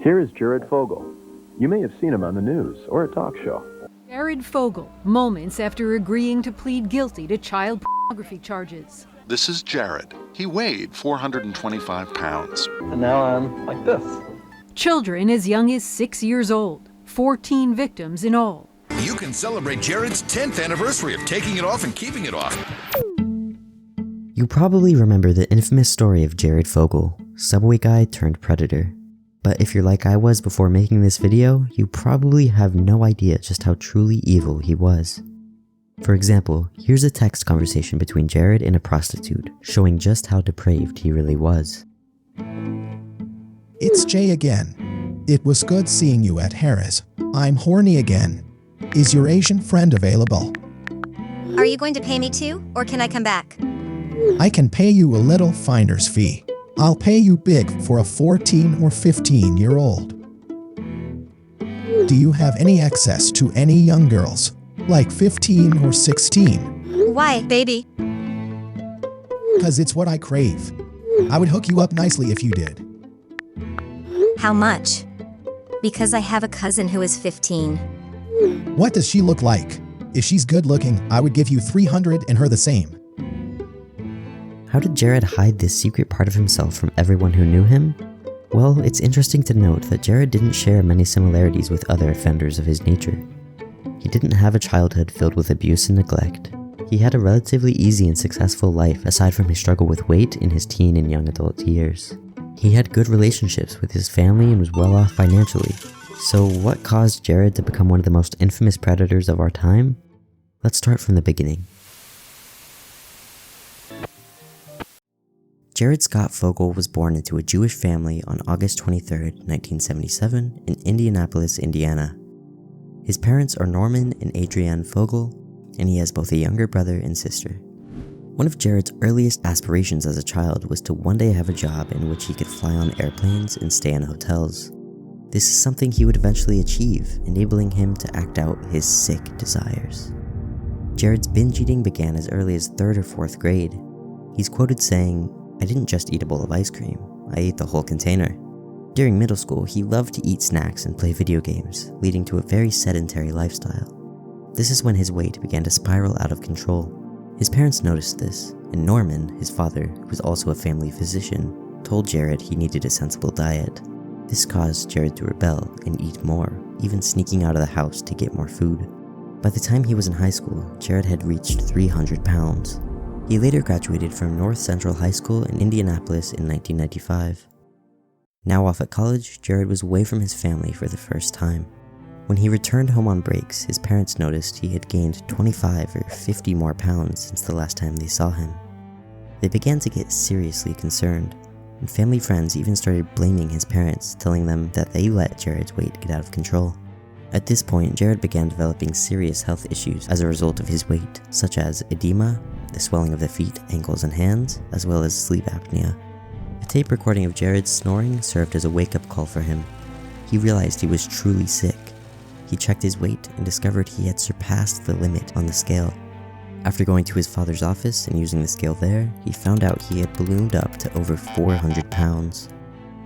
Here is Jared Fogle. You may have seen him on the news or a talk show. Jared Fogle, moments after agreeing to plead guilty to child pornography charges. This is Jared. He weighed 425 pounds. And now I'm like this. Children as young as 6 years old, 14 victims in all. You can celebrate Jared's 10th anniversary of taking it off and keeping it off. You probably remember the infamous story of Jared Fogle, subway guy turned predator. But if you're like I was before making this video, you probably have no idea just how truly evil he was. For example, here's a text conversation between Jared and a prostitute, showing just how depraved he really was. It's Jay again. It was good seeing you at Harris. I'm horny again. Is your Asian friend available? Are you going to pay me too, or can I come back? I can pay you a little finder's fee. I'll pay you big for a 14 or 15-year-old. Do you have any access to any young girls, like 15 or 16? Why, baby? 'Cause it's what I crave. I would hook you up nicely if you did. How much? Because I have a cousin who is 15. What does she look like? If she's good looking, I would give you 300 and her the same. How did Jared hide this secret part of himself from everyone who knew him? Well, it's interesting to note that Jared didn't share many similarities with other offenders of his nature. He didn't have a childhood filled with abuse and neglect. He had a relatively easy and successful life aside from his struggle with weight in his teen and young adult years. He had good relationships with his family and was well off financially. So what caused Jared to become one of the most infamous predators of our time? Let's start from the beginning. Jared Scott Fogle was born into a Jewish family on August 23, 1977 in Indianapolis, Indiana. His parents are Norman and Adrienne Fogle, and he has both a younger brother and sister. One of Jared's earliest aspirations as a child was to one day have a job in which he could fly on airplanes and stay in hotels. This is something he would eventually achieve, enabling him to act out his sick desires. Jared's binge eating began as early as 3rd or 4th grade. He's quoted saying, "I didn't just eat a bowl of ice cream, I ate the whole container." During middle school, he loved to eat snacks and play video games, leading to a very sedentary lifestyle. This is when his weight began to spiral out of control. His parents noticed this, and Norman, his father, who was also a family physician, told Jared he needed a sensible diet. This caused Jared to rebel and eat more, even sneaking out of the house to get more food. By the time he was in high school, Jared had reached 300 pounds. He later graduated from North Central High School in Indianapolis in 1995. Now off at college, Jared was away from his family for the first time. When he returned home on breaks, his parents noticed he had gained 25 or 50 more pounds since the last time they saw him. They began to get seriously concerned, and family friends even started blaming his parents, telling them that they let Jared's weight get out of control. At this point, Jared began developing serious health issues as a result of his weight, such as edema, the swelling of the feet, ankles, and hands, as well as sleep apnea. A tape recording of Jared's snoring served as a wake-up call for him. He realized he was truly sick. He checked his weight and discovered he had surpassed the limit on the scale. After going to his father's office and using the scale there, he found out he had ballooned up to over 400 pounds.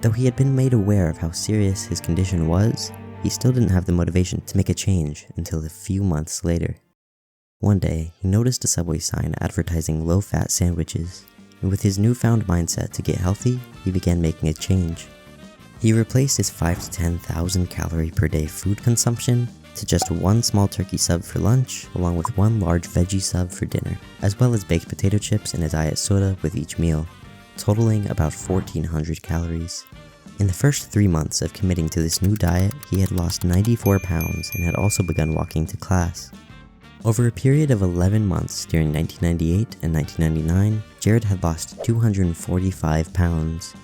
Though he had been made aware of how serious his condition was, he still didn't have the motivation to make a change until a few months later. One day, he noticed a Subway sign advertising low-fat sandwiches, and with his newfound mindset to get healthy, he began making a change. He replaced his 5,000 to 10,000 calorie per day food consumption to just one small turkey sub for lunch, along with one large veggie sub for dinner, as well as baked potato chips and a diet soda with each meal, totaling about 1,400 calories. In the first 3 months of committing to this new diet, he had lost 94 pounds and had also begun walking to class. Over a period of 11 months during 1998 and 1999, Jared had lost 245 pounds,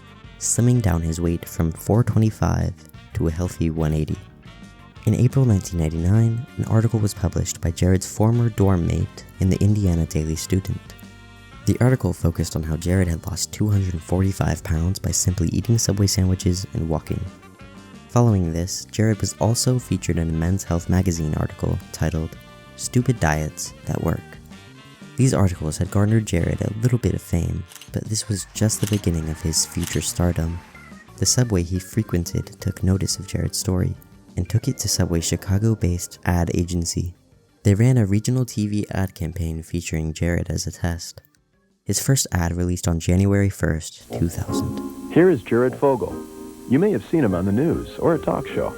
slimming down his weight from 425 to a healthy 180. In April 1999, an article was published by Jared's former dorm mate in the Indiana Daily Student. The article focused on how Jared had lost 245 pounds by simply eating Subway sandwiches and walking. Following this, Jared was also featured in a Men's Health magazine article titled, "Stupid Diets That Work." These articles had garnered Jared a little bit of fame, but this was just the beginning of his future stardom. the subway he frequented took notice of Jared's story and took it to Subway's Chicago-based ad agency. They ran a regional TV ad campaign featuring Jared as a test. His first ad released on January 1st, 2000. Here is Jared Fogle. You may have seen him on the news or a talk show.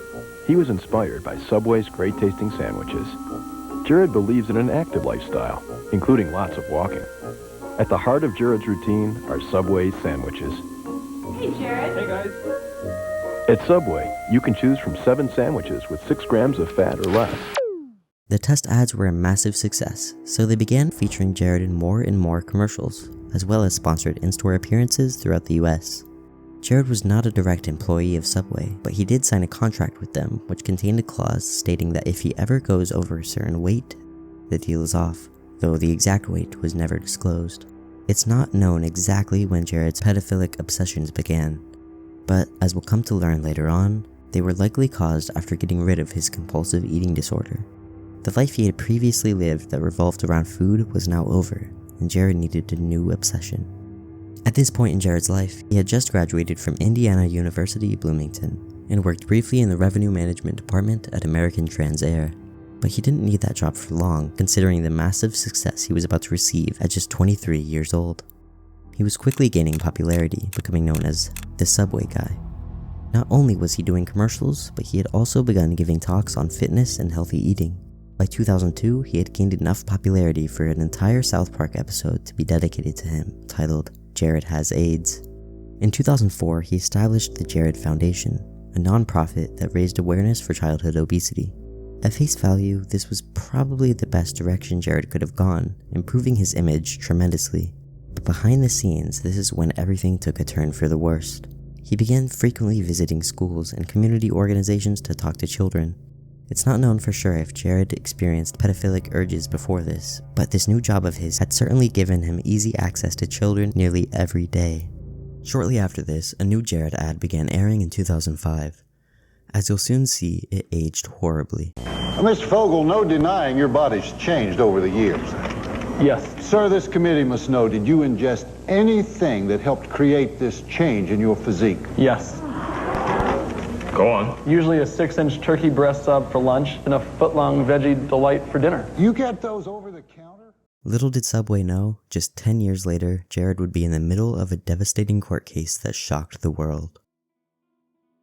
He was inspired by Subway's great-tasting sandwiches. Jared believes in an active lifestyle, including lots of walking. At the heart of Jared's routine are Subway sandwiches. Hey, Jared. Hey, guys. At Subway, you can choose from 7 sandwiches with 6 grams of fat or less. The test ads were a massive success, so they began featuring Jared in more and more commercials, as well as sponsored in-store appearances throughout the US. Jared was not a direct employee of Subway, but he did sign a contract with them which contained a clause stating that if he ever goes over a certain weight, the deal is off, though the exact weight was never disclosed. It's not known exactly when Jared's pedophilic obsessions began, but as we'll come to learn later on, they were likely caused after getting rid of his compulsive eating disorder. The life he had previously lived that revolved around food was now over, and Jared needed a new obsession. At this point in Jared's life, he had just graduated from Indiana University, Bloomington, and worked briefly in the revenue management department at American Transair. But he didn't need that job for long, considering the massive success he was about to receive at just 23 years old. He was quickly gaining popularity, becoming known as the Subway Guy. Not only was he doing commercials, but he had also begun giving talks on fitness and healthy eating. By 2002, he had gained enough popularity for an entire South Park episode to be dedicated to him, titled Jared Has AIDS. In 2004, he established the Jared Foundation, a non-profit that raised awareness for childhood obesity. At face value, this was probably the best direction Jared could have gone, improving his image tremendously. But behind the scenes, this is when everything took a turn for the worst. He began frequently visiting schools and community organizations to talk to children. It's not known for sure if Jared experienced pedophilic urges before this, but this new job of his had certainly given him easy access to children nearly every day. Shortly after this, a new Jared ad began airing in 2005. As you'll soon see, it aged horribly. Mr. Fogle, no denying your body's changed over the years. Yes. Sir, this committee must know, did you ingest anything that helped create this change in your physique? Yes. Go on. Usually a 6-inch turkey breast sub for lunch and a foot-long veggie delight for dinner. You get those over the counter? Little did Subway know, just 10 years later, Jared would be in the middle of a devastating court case that shocked the world.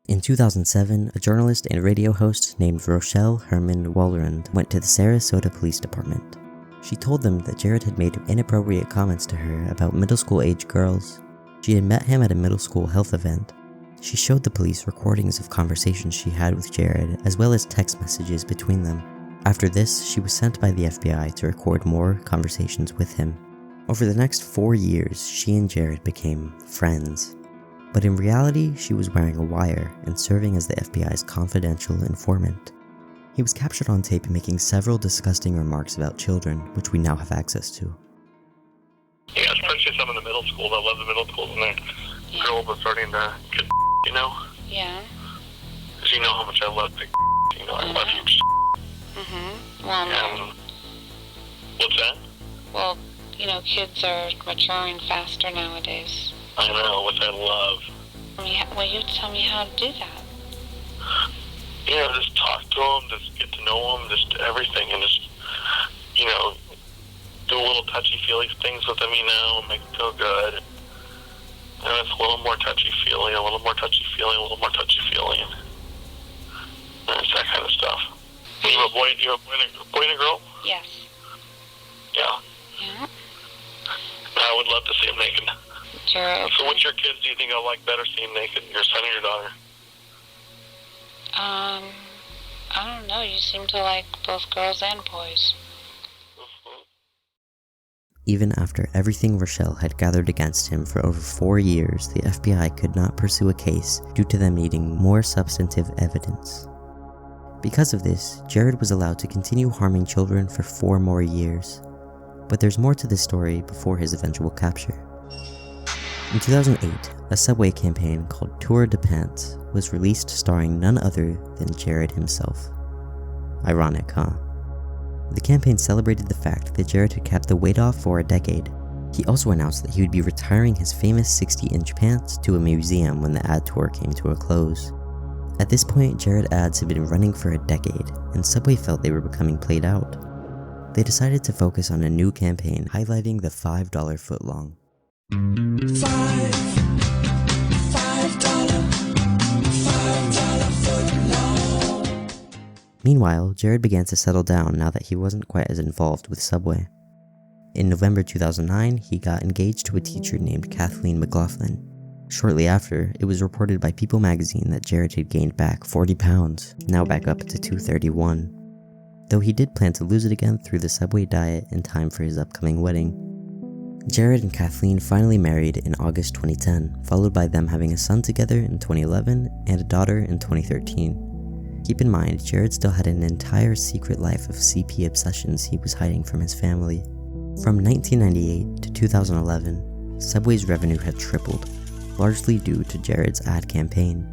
In 2007, a journalist and radio host named Rochelle Herman Wallerand went to the Sarasota Police Department. She told them that Jared had made inappropriate comments to her about middle school age girls. She had met him at a middle school health event. She showed the police recordings of conversations she had with Jared, as well as text messages between them. After this, she was sent by the FBI to record more conversations with him. Over the next 4 years, she and Jared became friends. But in reality, she was wearing a wire and serving as the FBI's confidential informant. He was captured on tape making several disgusting remarks about children, which we now have access to. Yeah, especially some in the middle school. I love the middle school, and the girls are starting to get, you know? Yeah. Because you know how much I love big, you know, I love you. Well, And, what's that? well, you know, kids are maturing faster nowadays. I know, which I love. Well, you tell me how to do that. You know, just talk to them, just get to know them, just everything, and just, you know, do a little touchy-feely things with them, you know, make them feel good. And it's a little more touchy-feely, a little more touchy-feely, a little more touchy-feely. And it's that kind of stuff. You have a boy and a girl? Yes. Yeah. Yeah. I would love to see them naked. Sure. So which your kids do you think I like better seeing naked, your son or your daughter? I don't know. You seem to like both girls and boys. Even after everything Rochelle had gathered against him for over 4 years, the FBI could not pursue a case due to them needing more substantive evidence. Because of this, Jared was allowed to continue harming children for 4 more years. But there's more to this story before his eventual capture. In 2008, a Subway campaign called Tour de Pants was released starring none other than Jared himself. Ironic, huh? The campaign celebrated the fact that Jared had kept the weight off for a decade, He also announced that he would be retiring his famous 60-inch pants to a museum when the ad tour came to a close. At this point, Jared ads had been running for a decade, and Subway felt they were becoming played out. They decided to focus on a new campaign highlighting the $5 footlong. $5 footlong. Meanwhile, Jared began to settle down now that he wasn't quite as involved with Subway. In November 2009, he got engaged to a teacher named Kathleen McLaughlin. Shortly after, it was reported by People magazine that Jared had gained back 40 pounds, now back up to 231. Though he did plan to lose it again through the Subway diet in time for his upcoming wedding. Jared and Kathleen finally married in August 2010, followed by them having a son together in 2011 and a daughter in 2013. Keep in mind, Jared still had an entire secret life of CP obsessions he was hiding from his family. From 1998 to 2011, Subway's revenue had tripled, largely due to Jared's ad campaign.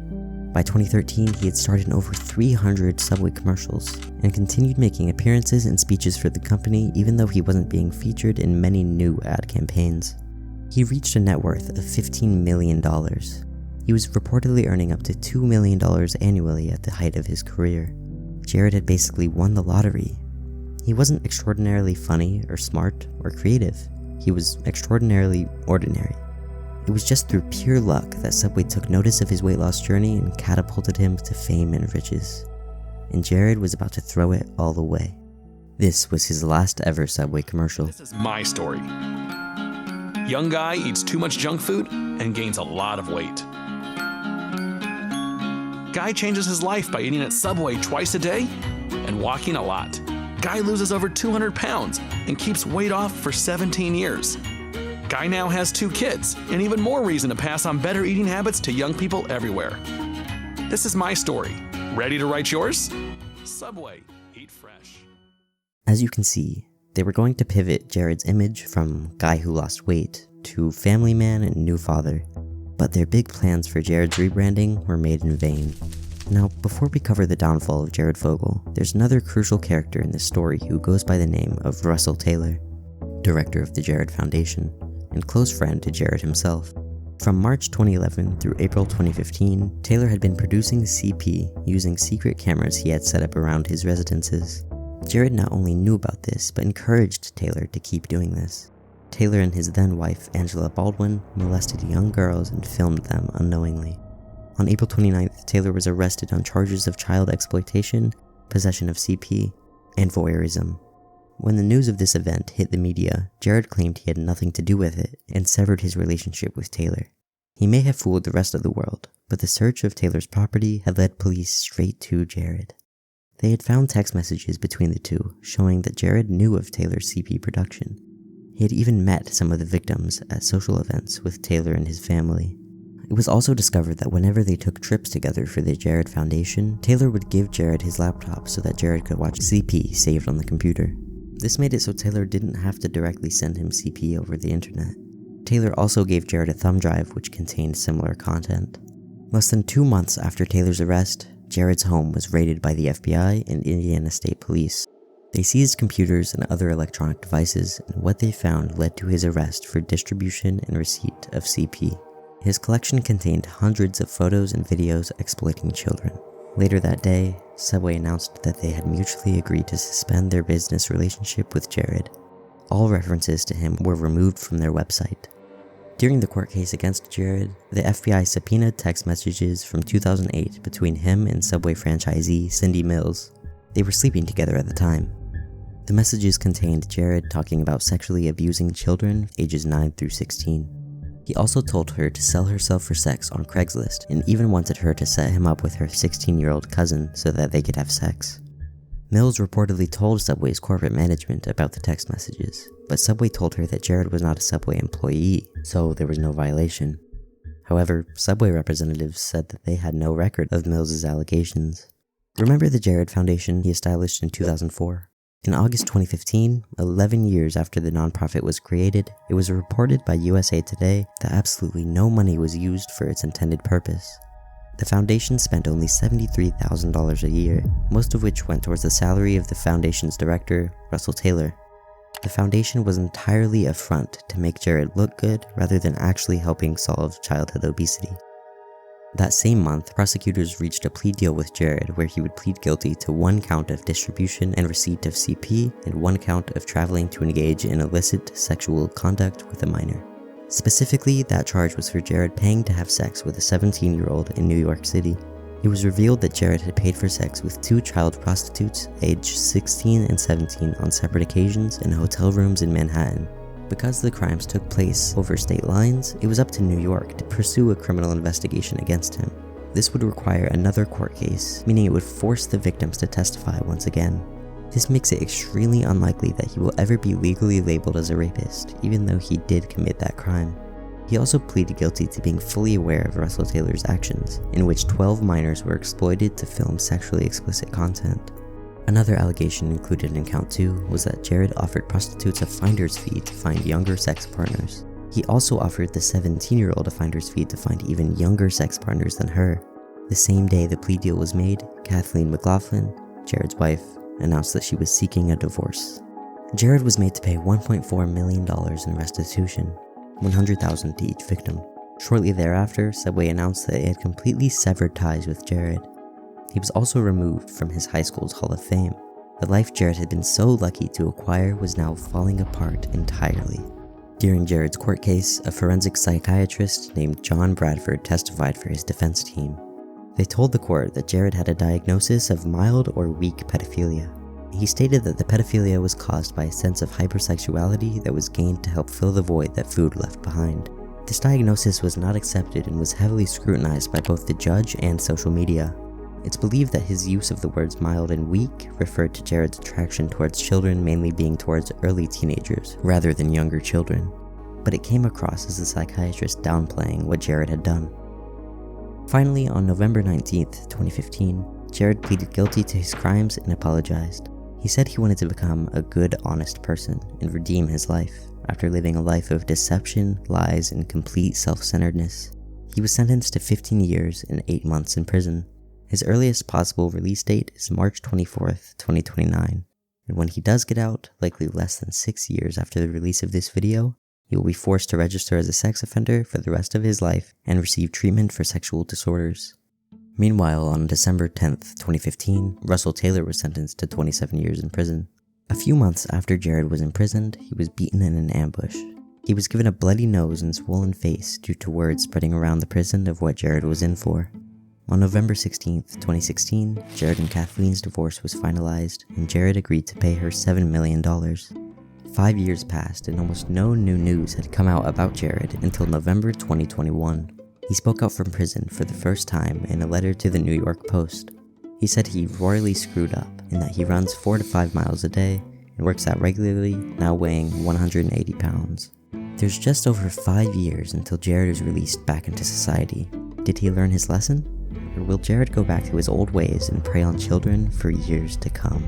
By 2013, he had starred in over 300 Subway commercials and continued making appearances and speeches for the company even though he wasn't being featured in many new ad campaigns. He reached a net worth of $15 million. He was reportedly earning up to $2 million annually at the height of his career. Jared had basically won the lottery. He wasn't extraordinarily funny or smart or creative. He was extraordinarily ordinary. It was just through pure luck that Subway took notice of his weight loss journey and catapulted him to fame and riches. And Jared was about to throw it all away. This was his last ever Subway commercial. This is my story. Young guy eats too much junk food and gains a lot of weight. Guy changes his life by eating at Subway twice a day and walking a lot. Guy loses over 200 pounds and keeps weight off for 17 years. Guy now has 2 kids, and even more reason to pass on better eating habits to young people everywhere. This is my story. Ready to write yours? Subway, eat fresh. As you can see, they were going to pivot Jared's image from guy who lost weight to family man and new father. But their big plans for Jared's rebranding were made in vain. Now, before we cover the downfall of Jared Fogle, there's another crucial character in this story who goes by the name of Russell Taylor, director of the Jared Foundation, and close friend to Jared himself. From March 2011 through April 2015, Taylor had been producing CP using secret cameras he had set up around his residences. Jared not only knew about this, but encouraged Taylor to keep doing this. Taylor and his then-wife, Angela Baldwin, molested young girls and filmed them unknowingly. On April 29th, Taylor was arrested on charges of child exploitation, possession of CP, and voyeurism. When the news of this event hit the media, Jared claimed he had nothing to do with it and severed his relationship with Taylor. He may have fooled the rest of the world, but the search of Taylor's property had led police straight to Jared. They had found text messages between the two, showing that Jared knew of Taylor's CP production. He had even met some of the victims at social events with Taylor and his family. It was also discovered that whenever they took trips together for the Jared Foundation, Taylor would give Jared his laptop so that Jared could watch CP saved on the computer. This made it so Taylor didn't have to directly send him CP over the internet. Taylor also gave Jared a thumb drive which contained similar content. Less than 2 months after Taylor's arrest, Jared's home was raided by the FBI and Indiana State Police. They seized computers and other electronic devices, and what they found led to his arrest for distribution and receipt of CP. His collection contained hundreds of photos and videos exploiting children. Later that day, Subway announced that they had mutually agreed to suspend their business relationship with Jared. All references to him were removed from their website. During the court case against Jared, the FBI subpoenaed text messages from 2008 between him and Subway franchisee Cindy Mills. They were sleeping together at the time. The messages contained Jared talking about sexually abusing children ages 9 through 16. He also told her to sell herself for sex on Craigslist and even wanted her to set him up with her 16-year-old cousin so that they could have sex. Mills reportedly told Subway's corporate management about the text messages, but Subway told her that Jared was not a Subway employee, so there was no violation. However, Subway representatives said that they had no record of Mills' allegations. Remember the Jared Foundation he established in 2004? In August 2015, 11 years after the nonprofit was created, it was reported by USA Today that absolutely no money was used for its intended purpose. The foundation spent only $73,000 a year, most of which went towards the salary of the foundation's director, Russell Taylor. The foundation was entirely a front to make Jared look good rather than actually helping solve childhood obesity. That same month, prosecutors reached a plea deal with Jared where he would plead guilty to 1 count of distribution and receipt of CP and 1 count of traveling to engage in illicit sexual conduct with a minor. Specifically, that charge was for Jared paying to have sex with a 17-year-old in New York City. It was revealed that Jared had paid for sex with 2 child prostitutes aged 16 and 17 on separate occasions in hotel rooms in Manhattan. Because the crimes took place over state lines, it was up to New York to pursue a criminal investigation against him. This would require another court case, meaning it would force the victims to testify once again. This makes it extremely unlikely that he will ever be legally labeled as a rapist, even though he did commit that crime. He also pleaded guilty to being fully aware of Russell Taylor's actions, in which 12 minors were exploited to film sexually explicit content. Another allegation included in count 2 was that Jared offered prostitutes a finder's fee to find younger sex partners. He also offered the 17-year-old a finder's fee to find even younger sex partners than her. The same day the plea deal was made, Kathleen McLaughlin, Jared's wife, announced that she was seeking a divorce. Jared was made to pay $1.4 million in restitution, $100,000 to each victim. Shortly thereafter, Subway announced that it had completely severed ties with Jared. He was also removed from his high school's Hall of Fame. The life Jared had been so lucky to acquire was now falling apart entirely. During Jared's court case, a forensic psychiatrist named John Bradford testified for his defense team. They told the court that Jared had a diagnosis of mild or weak pedophilia. He stated that the pedophilia was caused by a sense of hypersexuality that was gained to help fill the void that food left behind. This diagnosis was not accepted and was heavily scrutinized by both the judge and social media. It's believed that his use of the words mild and weak referred to Jared's attraction towards children mainly being towards early teenagers rather than younger children, but it came across as the psychiatrist downplaying what Jared had done. Finally, on November 19, 2015, Jared pleaded guilty to his crimes and apologized. He said he wanted to become a good, honest person and redeem his life after living a life of deception, lies, and complete self-centeredness. He was sentenced to 15 years and 8 months in prison. His earliest possible release date is March 24th, 2029, and when he does get out, likely less than 6 years after the release of this video, he will be forced to register as a sex offender for the rest of his life and receive treatment for sexual disorders. Meanwhile, on December 10th, 2015, Russell Taylor was sentenced to 27 years in prison. A few months after Jared was imprisoned, he was beaten in an ambush. He was given a bloody nose and swollen face due to word spreading around the prison of what Jared was in for. On November 16, 2016, Jared and Kathleen's divorce was finalized, and Jared agreed to pay her $7 million. 5 years passed, and almost no new news had come out about Jared until November 2021. He spoke out from prison for the first time in a letter to the New York Post. He said he royally screwed up, and that he runs 4 to 5 miles a day and works out regularly, now weighing 180 pounds. There's just over 5 years until Jared is released back into society. Did he learn his lesson? Or will Jared go back to his old ways and prey on children for years to come?